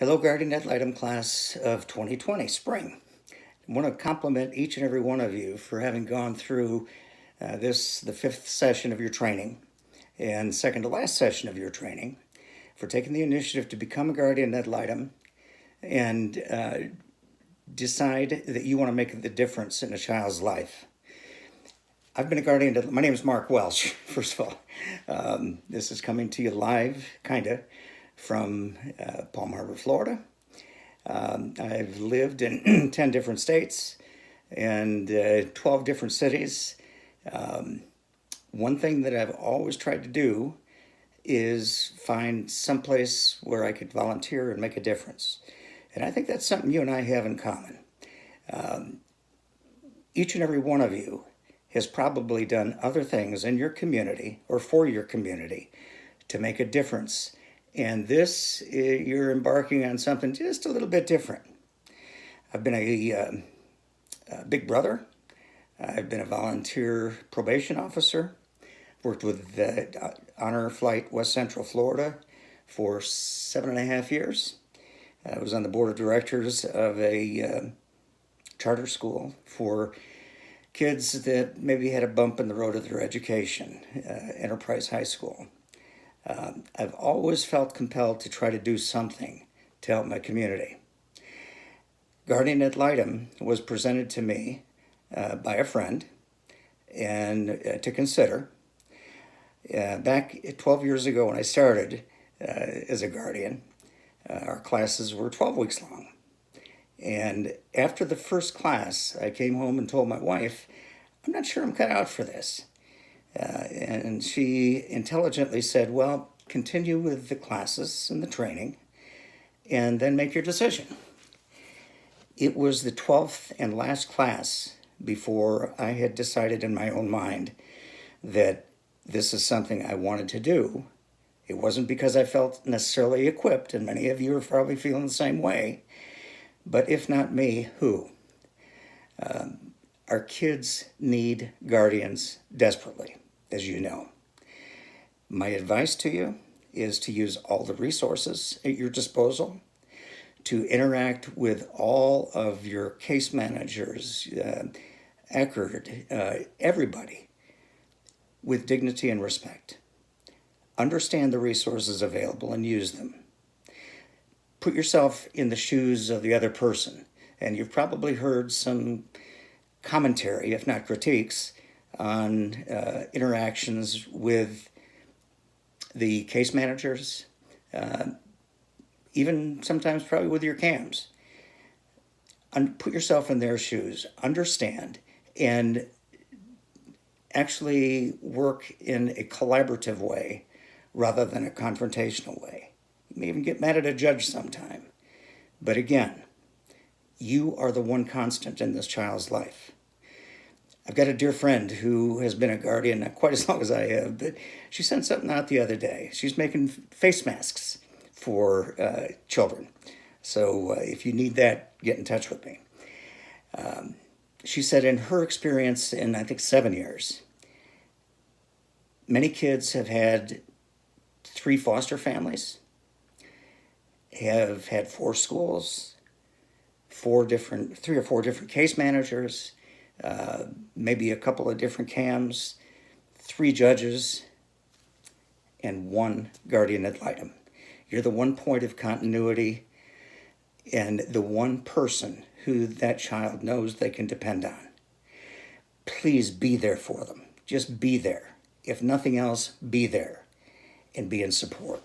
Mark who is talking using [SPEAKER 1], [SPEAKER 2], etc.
[SPEAKER 1] Hello, Guardian Ad Litem class of 2020, spring. I want to compliment each and every one of you for having gone through the fifth session of your training and second to last session of your training, for taking the initiative to become a Guardian Ad Litem and decide that you want to make the difference in a child's life. I've been a guardian. My name is Mark Welsh, first of all. This is coming to you live, from Palm Harbor, Florida. I've lived in 10 different states and 12 different cities. One thing that I've always tried to do is find someplace where I could volunteer and make a difference. And I think that's something you and I have in common. Each and every one of you has probably done other things in your community or for your community to make a difference. And this, you're embarking on something just a little bit different. I've been a big brother. I've been a volunteer probation officer. Worked with Honor Flight West Central Florida for 7.5 years. I was on the board of directors of a charter school for kids that maybe had a bump in the road of their education, Enterprise High School. I've always felt compelled to try to do something to help my community. Guardian Ad Litem was presented to me by a friend and to consider. Back 12 years ago when I started as a guardian, our classes were 12 weeks long. And after the first class, I came home and told my wife, I'm not sure I'm cut out for this. And she intelligently said, well, continue with the classes and the training and then make your decision. It was the 12th and last class before I had decided in my own mind that this is something I wanted to do. It wasn't because I felt necessarily equipped, and many of you are probably feeling the same way, but if not me, who? Our kids need guardians desperately, as you know. My advice to you is to use all the resources at your disposal, to interact with all of your case managers, Eckerd, everybody, with dignity and respect. Understand the resources available and use them. Put yourself in the shoes of the other person, and you've probably heard some commentary, if not critiques, on interactions with the case managers, even sometimes probably with your CAMs. Put yourself in their shoes, understand, and actually work in a collaborative way rather than a confrontational way. You may even get mad at a judge sometime. But again, you are the one constant in this child's life. I've got a dear friend who has been a guardian, not quite as long as I have, but she sent something out the other day. She's making face masks for children. So if you need that, get in touch with me. She said in her experience in, I think, 7 years, many kids have had 3 foster families, have had 4 schools, 3 or 4 different case managers, maybe a couple of different CAMs, 3 judges, and 1 guardian ad litem. You're the one point of continuity and the one person who that child knows they can depend on. Please be there for them. Just be there. If nothing else, be there and be in support.